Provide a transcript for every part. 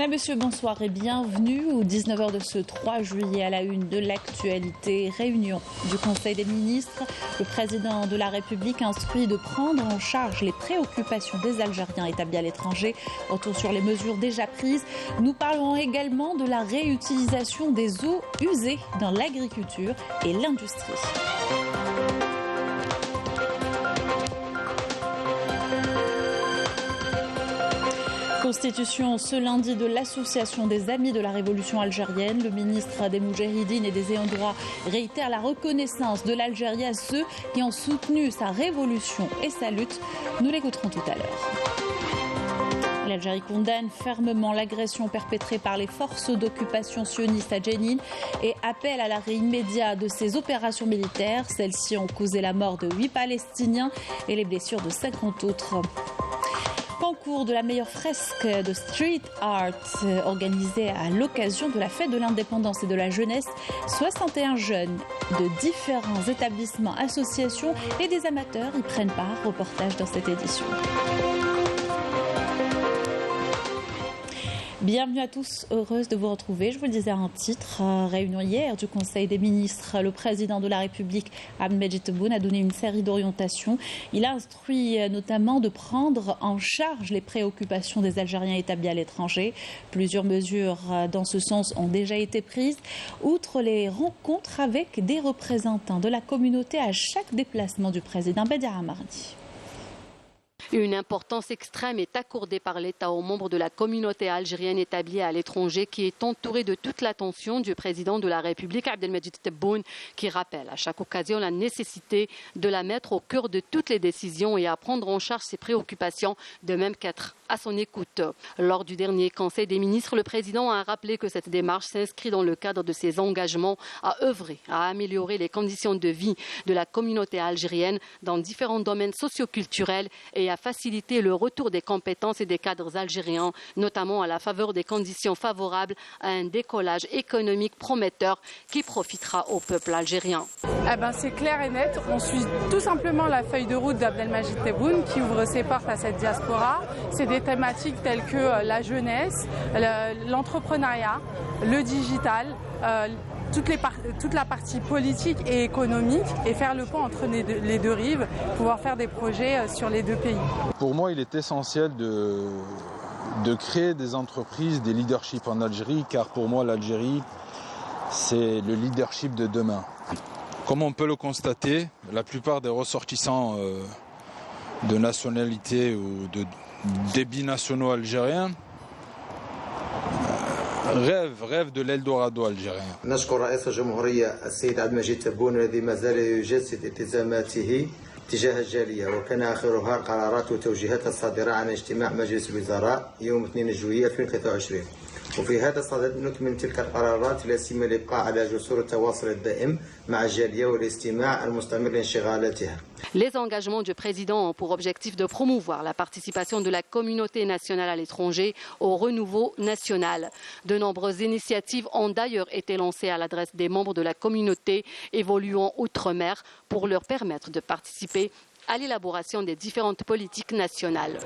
Madame, Monsieur, bonsoir et bienvenue au 19h de ce 3 juillet à la une de l'actualité. Réunion du Conseil des ministres. Le président de la République instruit de prendre en charge les préoccupations des Algériens établis à l'étranger. Retour sur les mesures déjà prises. Nous parlerons également de la réutilisation des eaux usées dans l'agriculture et l'industrie. Constitution ce lundi de l'Association des Amis de la Révolution algérienne. Le ministre des Moudjahidines et des ayants droit réitère la reconnaissance de l'Algérie à ceux qui ont soutenu sa révolution et sa lutte. Nous l'écouterons tout à l'heure. L'Algérie condamne fermement l'agression perpétrée par les forces d'occupation sionistes à Jenin et appelle à l'arrêt immédiat de ces opérations militaires. Celles-ci ont causé la mort de 8 Palestiniens et les blessures de 50 autres. Concours de la meilleure fresque de street art organisée à l'occasion de la fête de l'indépendance et de la jeunesse. 61 jeunes de différents établissements, associations et des amateurs y prennent part. Reportage dans cette édition. Bienvenue à tous, heureuse de vous retrouver. Je vous le disais un titre, réunion hier du Conseil des ministres. Le président de la République, Abdelmadjid Tebboune, a donné une série d'orientations. Il a instruit notamment de prendre en charge les préoccupations des Algériens établis à l'étranger. Plusieurs mesures dans ce sens ont déjà été prises. Outre les rencontres avec des représentants de la communauté à chaque déplacement du président Badia Mardi. Une importance extrême est accordée par l'État aux membres de la communauté algérienne établie à l'étranger qui est entourée de toute l'attention du président de la République, Abdelmadjid Tebboune, qui rappelle à chaque occasion la nécessité de la mettre au cœur de toutes les décisions et à prendre en charge ses préoccupations, de même qu'être à son écoute. Lors du dernier Conseil des ministres, le président a rappelé que cette démarche s'inscrit dans le cadre de ses engagements à œuvrer, à améliorer les conditions de vie de la communauté algérienne dans différents domaines socioculturels et à faciliter le retour des compétences et des cadres algériens, notamment à la faveur des conditions favorables à un décollage économique prometteur qui profitera au peuple algérien. C'est clair et net. On suit tout simplement la feuille de route d'Abdelmadjid Tebboune qui ouvre ses portes à cette diaspora. C'est des thématiques telles que la jeunesse, l'entrepreneuriat, le digital, toute la partie politique et économique et faire le pont entre les deux rives, pouvoir faire des projets sur les deux pays. Pour moi, il est essentiel de créer des entreprises, des leaderships en Algérie, car pour moi, l'Algérie, c'est le leadership de demain. Comme on peut le constater, la plupart des ressortissants de nationalité ou des binationaux algériens rêve de l'Eldorado algérien. نشكر رئيس الجمهورية السيد عبد المجيد تبون الذي ما زال يجسد التزاماته تجاه الجالية وكان آخرها القرارات والتوجيهات الصادرة عن اجتماع مجلس الوزراء يوم 2 جويلية 2023 وفي هذا الصدد نكمل تلك القرارات لا سيما الإبقاء على جسور التواصل الدائم مع الجالية والاستماع المستمر لانشغالاتها. Les engagements du président ont pour objectif de promouvoir la participation de la communauté nationale à l'étranger au renouveau national. De nombreuses initiatives ont d'ailleurs été lancées à l'adresse des membres de la communauté évoluant outre-mer pour leur permettre de participer à l'élaboration des différentes politiques nationales.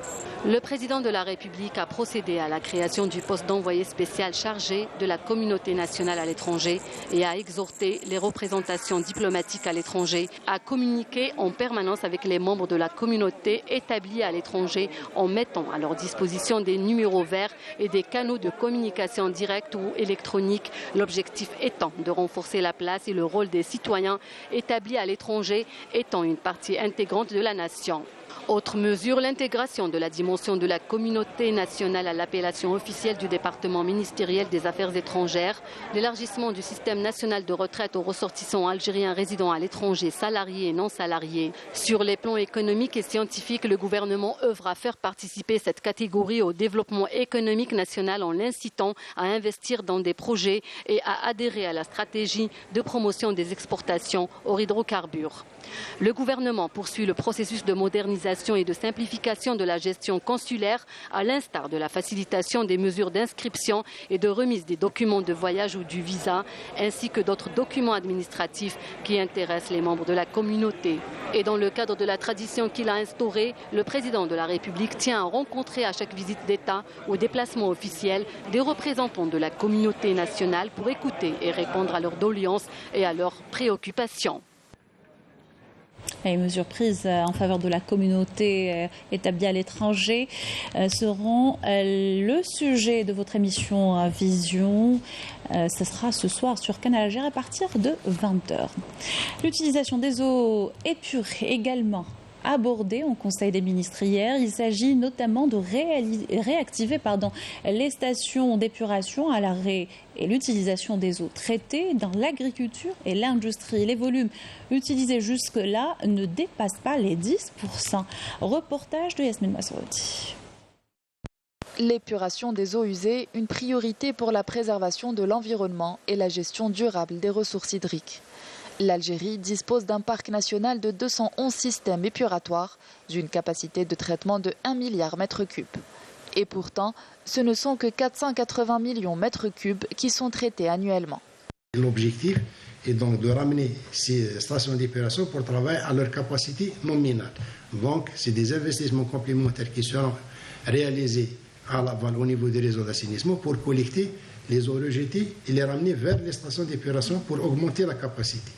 Le président de la République a procédé à la création du poste d'envoyé spécial chargé de la communauté nationale à l'étranger et a exhorté les représentations diplomatiques à l'étranger à communiquer en permanence avec les membres de la communauté établis à l'étranger en mettant à leur disposition des numéros verts et des canaux de communication directs ou électroniques, l'objectif étant de renforcer la place et le rôle des citoyens établis à l'étranger étant une partie intégrante de la nation. Autre mesure, l'intégration de la dimension de la communauté nationale à l'appellation officielle du département ministériel des Affaires étrangères, l'élargissement du système national de retraite aux ressortissants algériens résidant à l'étranger, salariés et non salariés. Sur les plans économiques et scientifiques, le gouvernement œuvre à faire participer cette catégorie au développement économique national en l'incitant à investir dans des projets et à adhérer à la stratégie de promotion des exportations hors hydrocarbures. Le gouvernement poursuit le processus de modernisation d'harmonisation et de simplification de la gestion consulaire, à l'instar de la facilitation des mesures d'inscription et de remise des documents de voyage ou du visa, ainsi que d'autres documents administratifs qui intéressent les membres de la communauté. Et dans le cadre de la tradition qu'il a instaurée, le président de la République tient à rencontrer à chaque visite d'État ou déplacement officiel des représentants de la communauté nationale pour écouter et répondre à leurs doléances et à leurs préoccupations. Les mesures prises en faveur de la communauté établie à l'étranger seront le sujet de votre émission Vision. Ce sera ce soir sur Canal Algérie à partir de 20h. L'utilisation des eaux épurées également abordé en Conseil des ministres hier. Il s'agit notamment de réactiver les stations d'épuration à l'arrêt et l'utilisation des eaux traitées dans l'agriculture et l'industrie. Les volumes utilisés jusque-là ne dépassent pas les 10%. Reportage de Yasmine Masroudi. L'épuration des eaux usées, une priorité pour la préservation de l'environnement et la gestion durable des ressources hydriques. L'Algérie dispose d'un parc national de 211 systèmes épuratoires, d'une capacité de traitement de 1 milliard mètres cubes. Et pourtant, ce ne sont que 480 millions mètres cubes qui sont traités annuellement. L'objectif est donc de ramener ces stations d'épuration pour travailler à leur capacité nominale. Donc, c'est des investissements complémentaires qui seront réalisés à l'aval au niveau des réseaux d'assainissement pour collecter les eaux rejetées et les ramener vers les stations d'épuration pour augmenter la capacité.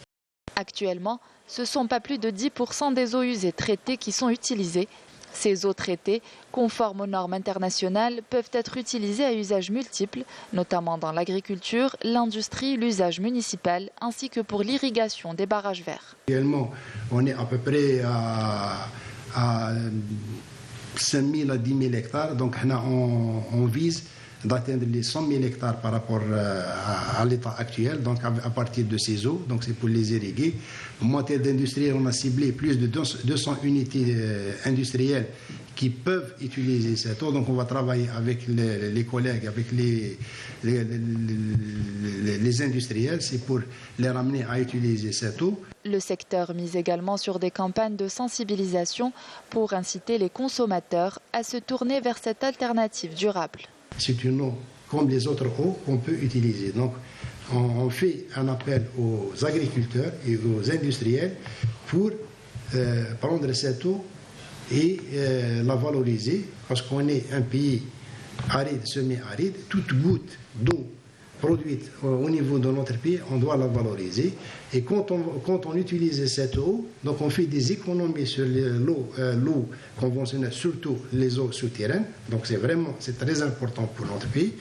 Actuellement, ce ne sont pas plus de 10% des eaux usées traitées qui sont utilisées. Ces eaux traitées, conformes aux normes internationales, peuvent être utilisées à usage multiple, notamment dans l'agriculture, l'industrie, l'usage municipal, ainsi que pour l'irrigation des barrages verts. Actuellement, on est à peu près à 5 000 à 10 000 hectares, donc on vise d'atteindre les 100 000 hectares par rapport à l'état actuel, donc à partir de ces eaux, donc c'est pour les irriguer. En matière d'industriel, on a ciblé plus de 200 unités industrielles qui peuvent utiliser cette eau, donc on va travailler avec les collègues, avec les industriels, c'est pour les ramener à utiliser cette eau. Le secteur mise également sur des campagnes de sensibilisation pour inciter les consommateurs à se tourner vers cette alternative durable. C'est une eau comme les autres eaux qu'on peut utiliser. Donc, on fait un appel aux agriculteurs et aux industriels pour prendre cette eau et la valoriser, parce qu'on est un pays aride, semi-aride. Toute goutte d'eau produite au niveau de notre pays, on doit la valoriser. Et quand on utilise cette eau, donc on fait des économies sur l'eau conventionnelle, surtout les eaux souterraines. Donc c'est très important pour notre pays.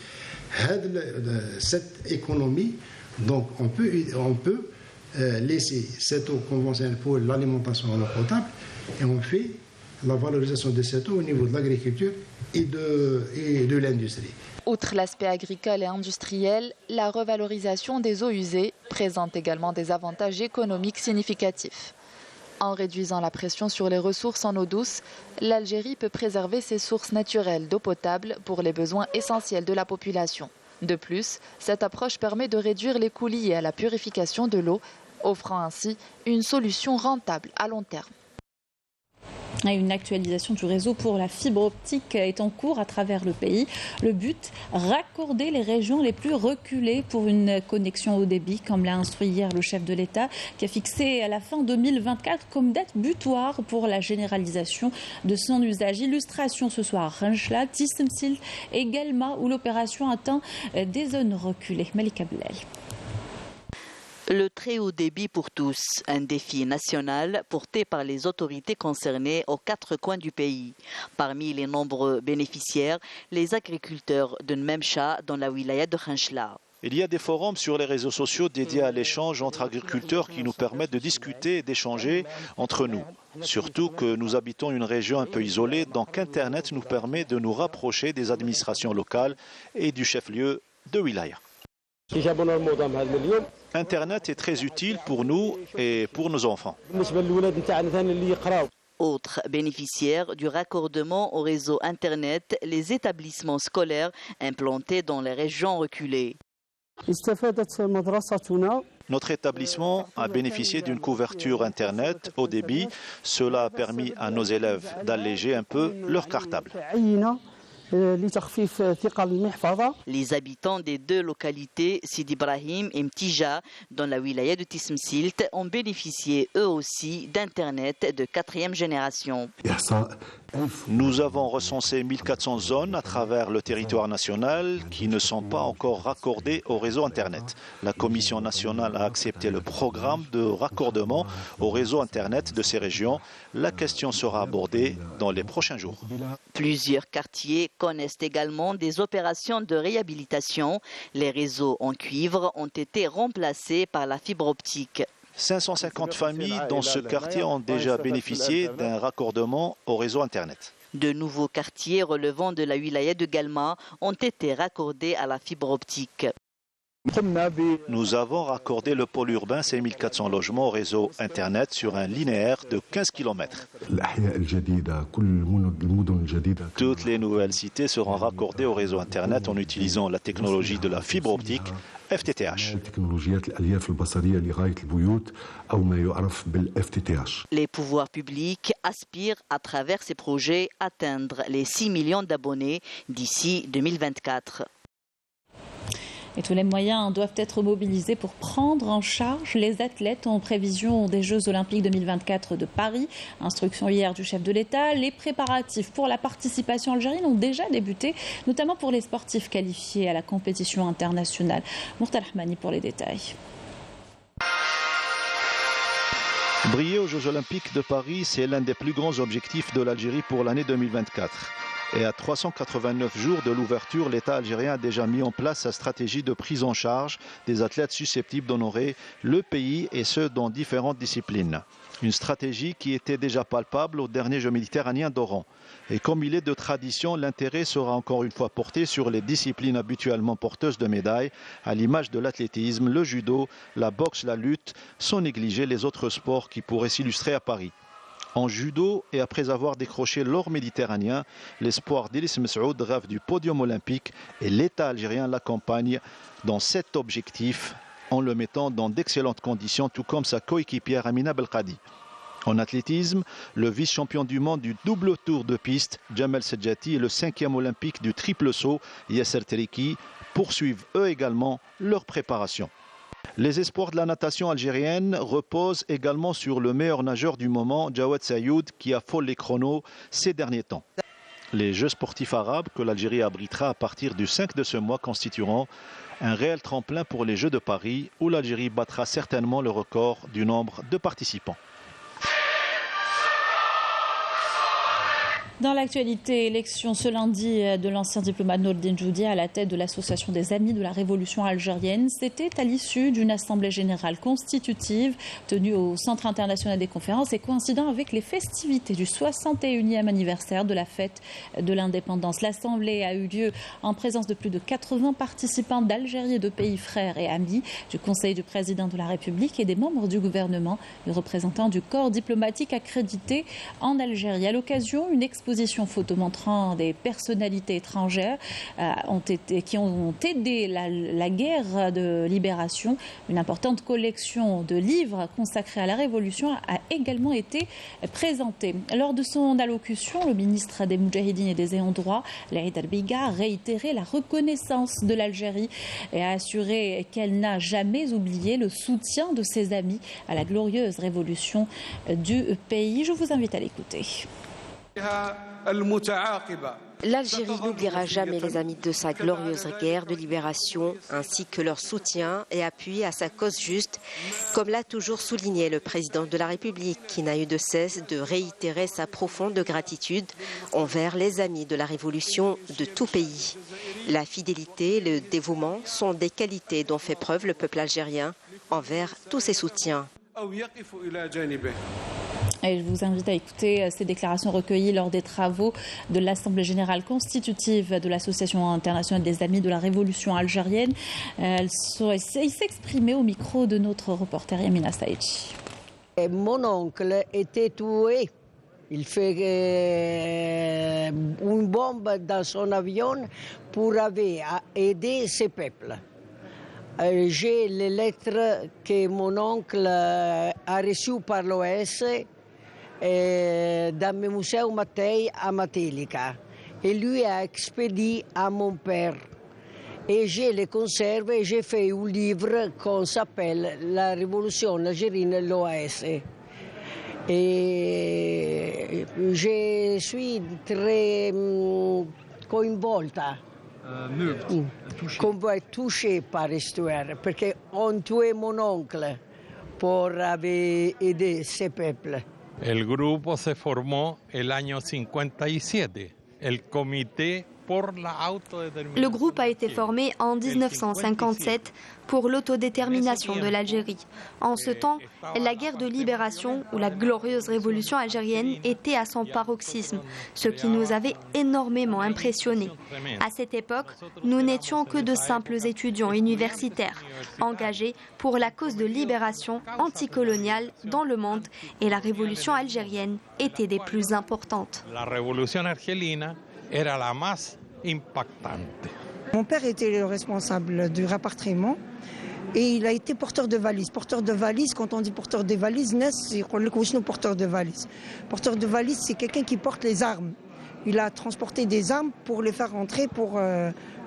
Cette économie, donc on peut laisser cette eau conventionnelle pour l'alimentation en eau potable, et on fait la valorisation de cette eau au niveau de l'agriculture et de l'industrie. Outre l'aspect agricole et industriel, la revalorisation des eaux usées présente également des avantages économiques significatifs. En réduisant la pression sur les ressources en eau douce, l'Algérie peut préserver ses sources naturelles d'eau potable pour les besoins essentiels de la population. De plus, cette approche permet de réduire les coûts liés à la purification de l'eau, offrant ainsi une solution rentable à long terme. Une actualisation du réseau pour la fibre optique est en cours à travers le pays. Le but, raccorder les régions les plus reculées pour une connexion haut débit, comme l'a instruit hier le chef de l'État, qui a fixé à la fin 2024 comme date butoir pour la généralisation de son usage. Illustration ce soir, Renchla, Tissemsil également, où l'opération atteint des zones reculées. Malika Blel. Le très haut débit pour tous, un défi national porté par les autorités concernées aux 4 coins du pays. Parmi les nombreux bénéficiaires, les agriculteurs de N'Memcha dans la wilaya de Renchla. Il y a des forums sur les réseaux sociaux dédiés à l'échange entre agriculteurs qui nous permettent de discuter et d'échanger entre nous. Surtout que nous habitons une région un peu isolée, donc Internet nous permet de nous rapprocher des administrations locales et du chef-lieu de wilaya. Internet est très utile pour nous et pour nos enfants. Autres bénéficiaires du raccordement au réseau Internet, les établissements scolaires implantés dans les régions reculées. Notre établissement a bénéficié d'une couverture Internet haut débit. Cela a permis à nos élèves d'alléger un peu leur cartable. Les habitants des deux localités, Sidi Ibrahim et Mtija, dans la wilaya de Tismsilt, ont bénéficié eux aussi d'Internet de 4e génération. Nous avons recensé 1400 zones à travers le territoire national qui ne sont pas encore raccordées au réseau Internet. La Commission nationale a accepté le programme de raccordement au réseau Internet de ces régions. La question sera abordée dans les prochains jours. Plusieurs quartiers connaissent également des opérations de réhabilitation. Les réseaux en cuivre ont été remplacés par la fibre optique. 550 familles dans ce quartier ont déjà bénéficié d'un raccordement au réseau Internet. De nouveaux quartiers relevant de la wilaya de Galma ont été raccordés à la fibre optique. Nous avons raccordé le pôle urbain 5400 logements au réseau Internet sur un linéaire de 15 km. Toutes les nouvelles cités seront raccordées au réseau Internet en utilisant la technologie de la fibre optique FTTH. Les pouvoirs publics aspirent à travers ces projets à atteindre les 6 millions d'abonnés d'ici 2024. Et tous les moyens doivent être mobilisés pour prendre en charge les athlètes en prévision des Jeux Olympiques 2024 de Paris. Instruction hier du chef de l'État. Les préparatifs pour la participation algérienne ont déjà débuté, notamment pour les sportifs qualifiés à la compétition internationale. Mourtal Ahmani pour les détails. Briller aux Jeux Olympiques de Paris, c'est l'un des plus grands objectifs de l'Algérie pour l'année 2024. Et à 389 jours de l'ouverture, l'État algérien a déjà mis en place sa stratégie de prise en charge des athlètes susceptibles d'honorer le pays et ce dans différentes disciplines. Une stratégie qui était déjà palpable aux derniers Jeux méditerranéens d'Oran. Et comme il est de tradition, l'intérêt sera encore une fois porté sur les disciplines habituellement porteuses de médailles, à l'image de l'athlétisme, le judo, la boxe, la lutte, sans négliger les autres sports qui pourraient s'illustrer à Paris. En judo, et après avoir décroché l'or méditerranéen, l'espoir d'Elis Messoud rêve du podium olympique et l'État algérien l'accompagne dans cet objectif en le mettant dans d'excellentes conditions, tout comme sa coéquipière Amina Belkadi. En athlétisme, le vice-champion du monde du double tour de piste, Jamel Sedjati, et le 5e olympique du triple saut, Yasser Teriki, poursuivent eux également leur préparation. Les espoirs de la natation algérienne reposent également sur le meilleur nageur du moment, Jawad Sayoud, qui affole les chronos ces derniers temps. Les Jeux sportifs arabes que l'Algérie abritera à partir du 5 de ce mois constitueront un réel tremplin pour les Jeux de Paris, où l'Algérie battra certainement le record du nombre de participants. Dans l'actualité, élection ce lundi de l'ancien diplomate Nourdine Joudi à la tête de l'Association des Amis de la Révolution algérienne. C'était à l'issue d'une assemblée générale constitutive tenue au Centre international des conférences et coïncidant avec les festivités du 61e anniversaire de la fête de l'indépendance. L'assemblée a eu lieu en présence de plus de 80 participants d'Algérie et de pays frères et amis, du Conseil du président de la République et des membres du gouvernement, les représentants du corps diplomatique accrédité en Algérie. À l'occasion, une exposition photo montrant des personnalités étrangères qui ont aidé la guerre de libération. Une importante collection de livres consacrés à la Révolution a également été présentée. Lors de son allocution, le ministre des Moudjahidines et des Ayants droit, Laïd Al-Biga, a réitéré la reconnaissance de l'Algérie et a assuré qu'elle n'a jamais oublié le soutien de ses amis à la glorieuse révolution du pays. Je vous invite à l'écouter. L'Algérie n'oubliera jamais les amis de sa glorieuse guerre de libération ainsi que leur soutien et appui à sa cause juste, comme l'a toujours souligné le président de la République qui n'a eu de cesse de réitérer sa profonde gratitude envers les amis de la révolution de tout pays. La fidélité et le dévouement sont des qualités dont fait preuve le peuple algérien envers tous ses soutiens. Et je vous invite à écouter ces déclarations recueillies lors des travaux de l'Assemblée générale constitutive de l'Association internationale des Amis de la Révolution algérienne. Il s'exprimait au micro de notre reporter Yamina Saïdji. Mon oncle était tué. Il fait une bombe dans son avion pour aider ce peuple. j'ai les lettres que mon oncle a reçues par l'OS da meu museu Matei à Matelica. Et lui a expédié à mon père. Et je les conserve et j'ai fait un livre qui s'appelle La Révolution algérienne, l'OAS. Et je suis très coinvolta, touchée par l'histoire, parce qu'on tué mon oncle pour aider ce peuple. El grupo se formó el año 57, el comité. Le groupe a été formé en 1957 pour l'autodétermination de l'Algérie. En ce temps, la guerre de libération ou la glorieuse révolution algérienne était à son paroxysme, ce qui nous avait énormément impressionnés. À cette époque, nous n'étions que de simples étudiants universitaires, engagés pour la cause de libération anticoloniale dans le monde, et la révolution algérienne était des plus importantes. La révolution argelina era la más impactante. Mon père était le responsable du rapatriement et il a été porteur de valises. Porteur de valises, quand on dit porteur de valises, c'est porteur de valises. Porteur de valises, c'est quelqu'un qui porte les armes. Il a transporté des armes pour les faire rentrer pour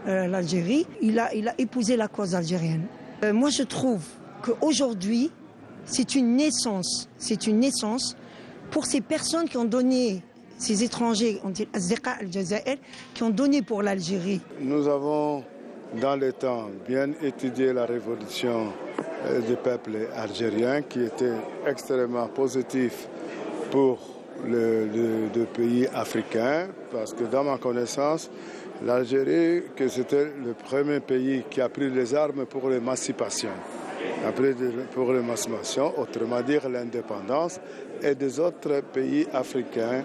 l'Algérie. Il a épousé la cause algérienne. Moi, je trouve qu'aujourd'hui, c'est une naissance pour ces personnes qui ont donné, ces étrangers, on dit Azziqa al-Jazair, qui ont donné pour l'Algérie. Nous avons, dans le temps, bien étudié la révolution du peuple algérien, qui était extrêmement positif pour le pays africain, parce que dans ma connaissance, l'Algérie, que c'était le premier pays qui a pris les armes pour l'émancipation. Pour l'émancipation, autrement dire l'indépendance, et des autres pays africains.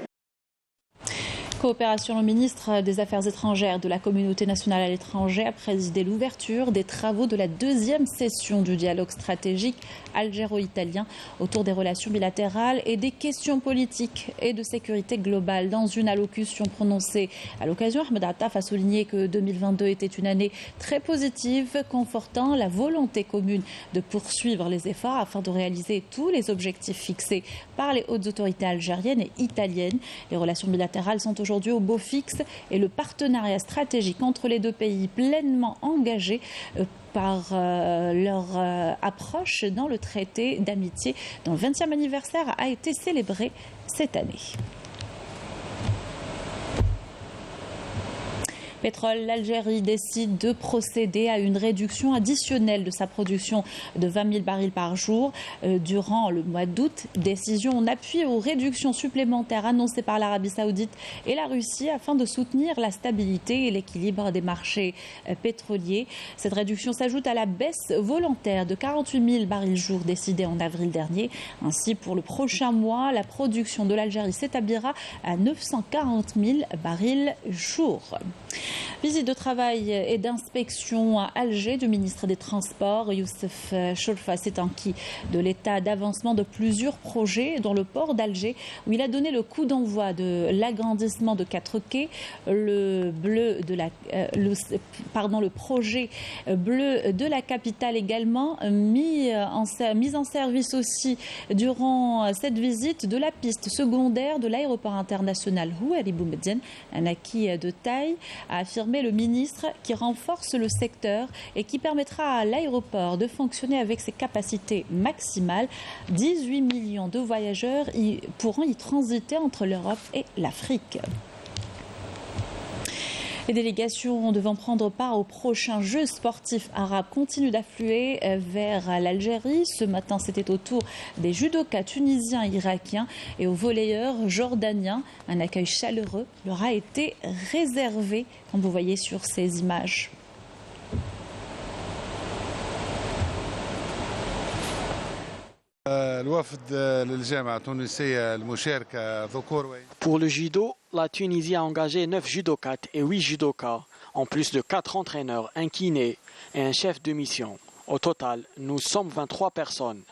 Coopération, le ministre des Affaires étrangères de la communauté nationale à l'étranger a présidé l'ouverture des travaux de la deuxième session du dialogue stratégique algéro-italien autour des relations bilatérales et des questions politiques et de sécurité globale. Dans une allocution prononcée à l'occasion, Ahmed Attaf a souligné que 2022 était une année très positive, confortant la volonté commune de poursuivre les efforts afin de réaliser tous les objectifs fixés par les hautes autorités algériennes et italiennes. Les relations bilatérales sont aujourd'hui au beau fixe et le partenariat stratégique entre les deux pays pleinement engagé par leur approche dans le traité d'amitié dont le 20e anniversaire a été célébré cette année. Pétrole, l'Algérie décide de procéder à une réduction additionnelle de sa production de 20 000 barils par jour durant le mois d'août. Décision en appui aux réductions supplémentaires annoncées par l'Arabie Saoudite et la Russie afin de soutenir la stabilité et l'équilibre des marchés pétroliers. Cette réduction s'ajoute à la baisse volontaire de 48 000 barils jour décidée en avril dernier. Ainsi, pour le prochain mois, la production de l'Algérie s'établira à 940 000 barils jour. Visite de travail et d'inspection à Alger du ministre des Transports, Youssef Chourfa, s'est enquis de l'état d'avancement de plusieurs projets dans le port d'Alger, où il a donné le coup d'envoi de l'agrandissement de 4 quais, le projet bleu de la capitale également, mis en service aussi durant cette visite de la piste secondaire de l'aéroport international Houari Boumediene, un acquis de taille, a affirmé le ministre, qui renforce le secteur et qui permettra à l'aéroport de fonctionner avec ses capacités maximales. 18 millions de voyageurs pourront y transiter entre l'Europe et l'Afrique. Les délégations devant prendre part aux prochains Jeux sportifs arabes continuent d'affluer vers l'Algérie. Ce matin, c'était au tour des judokas tunisiens et irakiens et aux volleyeurs jordaniens. Un accueil chaleureux leur a été réservé, comme vous voyez sur ces images. Pour le judo, la Tunisie a engagé 9 judokates et 8 judokas, en plus de 4 entraîneurs, un kiné et un chef de mission. Au total, nous sommes 23 personnes.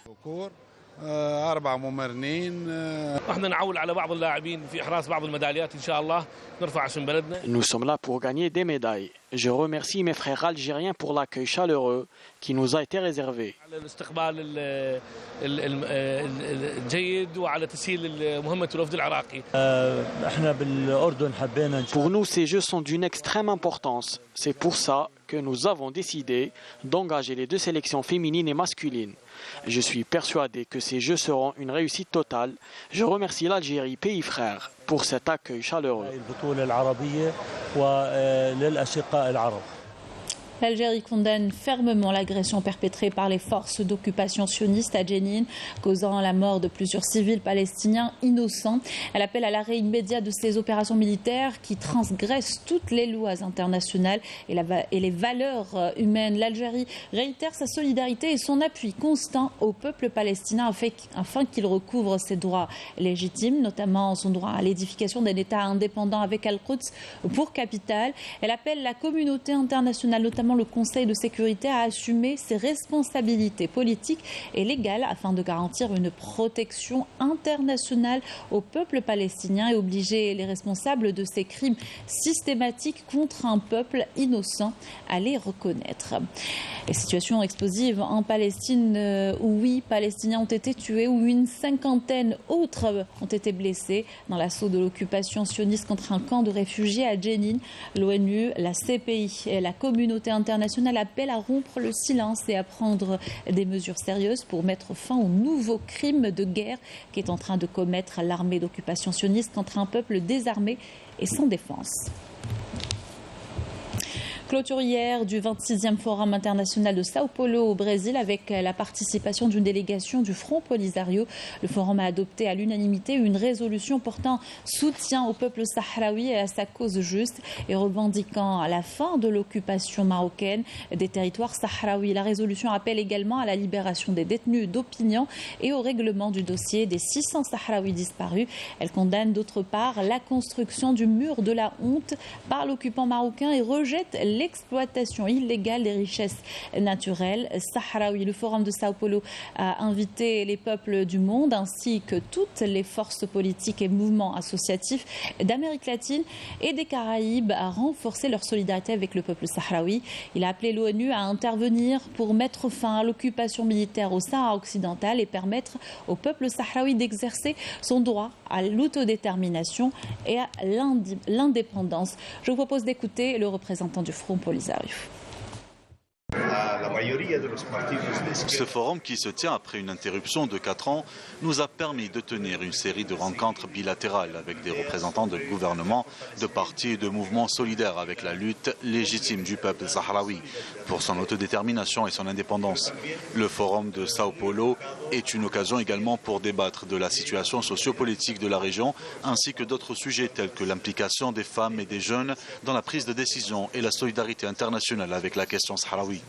Nous sommes là pour gagner des médailles. Je remercie mes frères algériens pour l'accueil chaleureux qui nous a été réservé. Pour nous, ces jeux sont d'une extrême importance. C'est pour ça que nous avons décidé d'engager les deux sélections féminines et masculines. Je suis persuadé que ces jeux seront une réussite totale. Je remercie l'Algérie, pays frère, pour cet accueil chaleureux. L'Algérie condamne fermement l'agression perpétrée par les forces d'occupation sionistes à Jenin, causant la mort de plusieurs civils palestiniens innocents. Elle appelle à l'arrêt immédiat de ces opérations militaires qui transgressent toutes les lois internationales et les valeurs humaines. L'Algérie réitère sa solidarité et son appui constant au peuple palestinien afin qu'il recouvre ses droits légitimes, notamment son droit à l'édification d'un État indépendant avec Al-Quds pour capitale. Elle appelle la communauté internationale, notamment le Conseil de sécurité, à assumer ses responsabilités politiques et légales afin de garantir une protection internationale au peuple palestinien et obliger les responsables de ces crimes systématiques contre un peuple innocent à les reconnaître. Les situations explosives en Palestine où 8 Palestiniens ont été tués, où une cinquantaine autres ont été blessés dans l'assaut de l'occupation sioniste contre un camp de réfugiés à Jenin. L'ONU, la CPI et la communauté internationale appellent à rompre le silence et à prendre des mesures sérieuses pour mettre fin aux nouveaux crimes de guerre qu'est en train de commettre l'armée d'occupation sioniste contre un peuple désarmé et sans défense. Clôture hier du 26e Forum international de Sao Paulo au Brésil avec la participation d'une délégation du Front Polisario. Le forum a adopté à l'unanimité une résolution portant soutien au peuple sahraoui et à sa cause juste et revendiquant la fin de l'occupation marocaine des territoires sahraouis. La résolution appelle également à la libération des détenus d'opinion et au règlement du dossier des 600 Sahraouis disparus. Elle condamne d'autre part la construction du mur de la honte par l'occupant marocain et rejette l'exploitation illégale des richesses naturelles sahraouis. Le Forum de Sao Paulo a invité les peuples du monde ainsi que toutes les forces politiques et mouvements associatifs d'Amérique latine et des Caraïbes à renforcer leur solidarité avec le peuple sahraoui. Il a appelé l'ONU à intervenir pour mettre fin à l'occupation militaire au Sahara occidental et permettre au peuple sahraoui d'exercer son droit à l'autodétermination et à l'indépendance. Je vous propose d'écouter le représentant du Front Polisario. Ce forum, qui se tient après une interruption de 4 ans, nous a permis de tenir une série de rencontres bilatérales avec des représentants de gouvernements, de partis et de mouvements solidaires avec la lutte légitime du peuple sahraoui pour son autodétermination et son indépendance. Le forum de Sao Paulo est une occasion également pour débattre de la situation sociopolitique de la région ainsi que d'autres sujets tels que l'implication des femmes et des jeunes dans la prise de décision et la solidarité internationale avec la question sahraoui.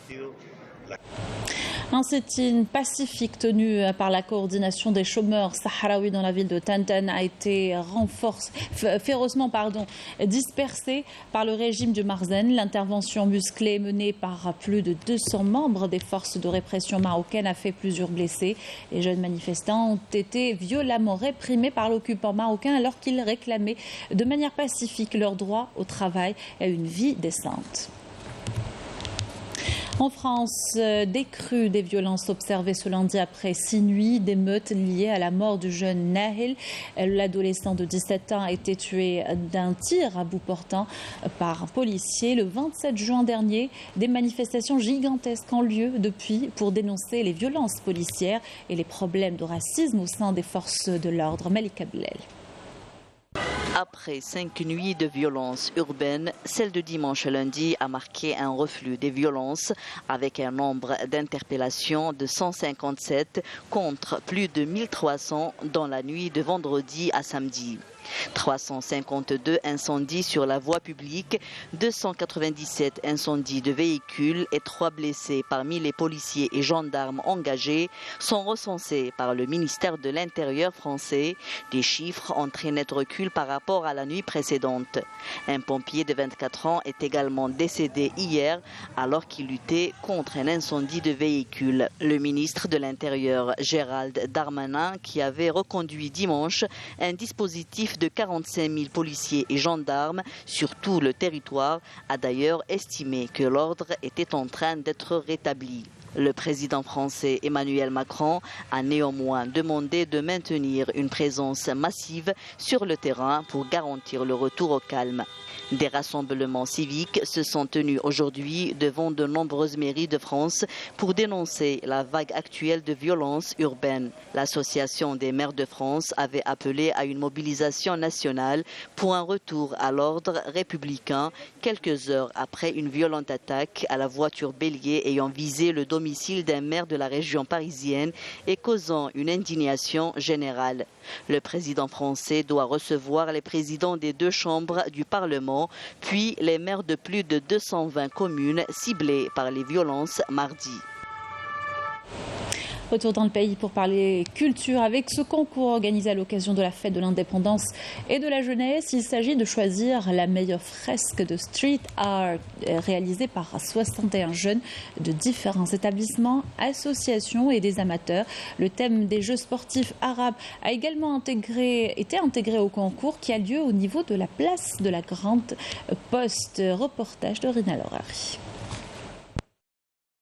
Un sit-in pacifique tenu par la coordination des chômeurs sahraouis dans la ville de Tantan a été férocement dispersé par le régime du Marzen. L'intervention musclée menée par plus de 200 membres des forces de répression marocaines a fait plusieurs blessés. Les jeunes manifestants ont été violemment réprimés par l'occupant marocain alors qu'ils réclamaient de manière pacifique leur droit au travail et à une vie décente. En France, décrue des violences observées ce lundi après 6 nuits d'émeutes liées à la mort du jeune Nahel. L'adolescent de 17 ans a été tué d'un tir à bout portant par un policier. Le 27 juin dernier, des manifestations gigantesques ont lieu depuis pour dénoncer les violences policières et les problèmes de racisme au sein des forces de l'ordre. Malika Blel. Après 5 nuits de violences urbaines, celle de dimanche à lundi a marqué un reflux des violences avec un nombre d'interpellations de 157 contre plus de 1300 dans la nuit de vendredi à samedi. 352 incendies sur la voie publique, 297 incendies de véhicules et 3 blessés parmi les policiers et gendarmes engagés sont recensés par le ministère de l'Intérieur français. Des chiffres en très net recul par rapport à la nuit précédente. Un pompier de 24 ans est également décédé hier alors qu'il luttait contre un incendie de véhicule. Le ministre de l'Intérieur, Gérald Darmanin, qui avait reconduit dimanche un dispositif de 45 000 policiers et gendarmes sur tout le territoire, a d'ailleurs estimé que l'ordre était en train d'être rétabli. Le président français Emmanuel Macron a néanmoins demandé de maintenir une présence massive sur le terrain pour garantir le retour au calme. Des rassemblements civiques se sont tenus aujourd'hui devant de nombreuses mairies de France pour dénoncer la vague actuelle de violence urbaine. L'Association des maires de France avait appelé à une mobilisation nationale pour un retour à l'ordre républicain quelques heures après une violente attaque à la voiture bélier ayant visé le domicile d'un maire de la région parisienne et causant une indignation générale. Le président français doit recevoir les présidents des 2 chambres du Parlement, puis les maires de plus de 220 communes ciblées par les violences mardi. Retour dans le pays pour parler culture avec ce concours organisé à l'occasion de la fête de l'indépendance et de la jeunesse. Il s'agit de choisir la meilleure fresque de street art réalisée par 61 jeunes de différents établissements, associations et des amateurs. Le thème des Jeux sportifs arabes a également été intégré au concours qui a lieu au niveau de la place de la Grande Poste. Reportage de Rina Lorari.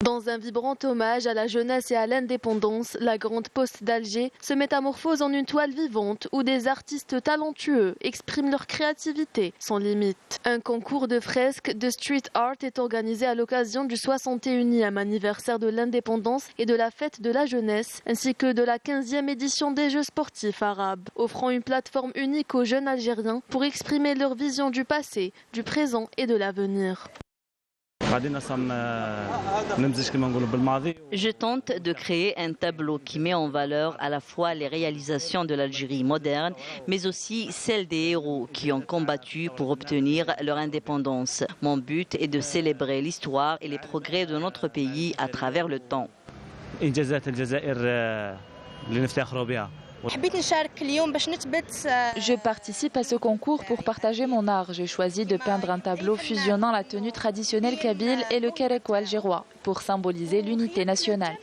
Dans un vibrant hommage à la jeunesse et à l'indépendance, la Grande Poste d'Alger se métamorphose en une toile vivante où des artistes talentueux expriment leur créativité sans limite. Un concours de fresques de street art est organisé à l'occasion du 61e anniversaire de l'indépendance et de la fête de la jeunesse, ainsi que de la 15e édition des Jeux sportifs arabes, offrant une plateforme unique aux jeunes Algériens pour exprimer leur vision du passé, du présent et de l'avenir. Je tente de créer un tableau qui met en valeur à la fois les réalisations de l'Algérie moderne, mais aussi celles des héros qui ont combattu pour obtenir leur indépendance. Mon but est de célébrer l'histoire et les progrès de notre pays à travers le temps. Je participe à ce concours pour partager mon art. J'ai choisi de peindre un tableau fusionnant la tenue traditionnelle kabyle et le kéréko algérois pour symboliser l'unité nationale.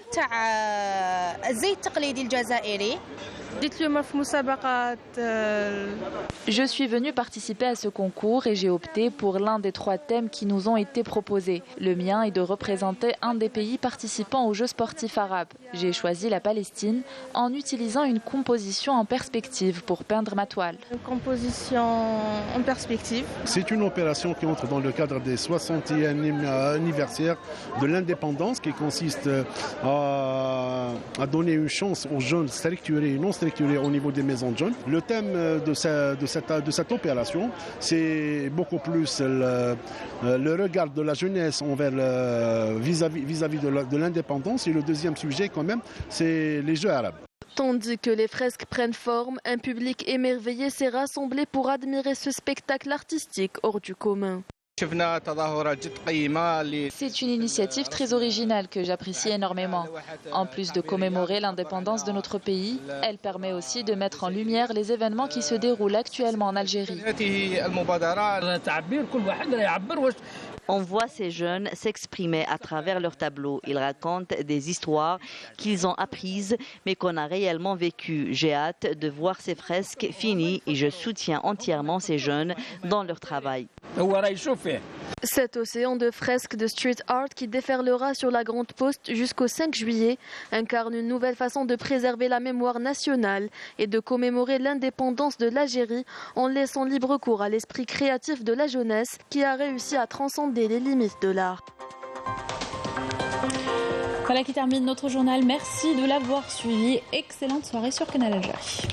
Je suis venue participer à ce concours et j'ai opté pour l'un des 3 thèmes qui nous ont été proposés. Le mien est de représenter un des pays participants aux Jeux sportifs arabes. J'ai choisi la Palestine en utilisant une composition en perspective pour peindre ma toile. Une composition en perspective. C'est une opération qui entre dans le cadre des 61e anniversaire de l'indépendance qui consiste à donner une chance aux jeunes structurés et non structurés au niveau des maisons de jeunes. Le thème de cette opération, c'est beaucoup plus le regard de la jeunesse vis-à-vis de l'indépendance. Et le deuxième sujet, quand même, c'est les Jeux arabes. Tandis que les fresques prennent forme, un public émerveillé s'est rassemblé pour admirer ce spectacle artistique hors du commun. C'est une initiative très originale que j'apprécie énormément. En plus de commémorer l'indépendance de notre pays, elle permet aussi de mettre en lumière les événements qui se déroulent actuellement en Algérie. On voit ces jeunes s'exprimer à travers leurs tableaux. Ils racontent des histoires qu'ils ont apprises mais qu'on a réellement vécues. J'ai hâte de voir ces fresques finies et je soutiens entièrement ces jeunes dans leur travail. Cet océan de fresques de street art qui déferlera sur la Grande Poste jusqu'au 5 juillet incarne une nouvelle façon de préserver la mémoire nationale et de commémorer l'indépendance de l'Algérie en laissant libre cours à l'esprit créatif de la jeunesse qui a réussi à transcender les limites de l'art. Voilà qui termine notre journal. Merci de l'avoir suivi. Excellente soirée sur Canal Algérie.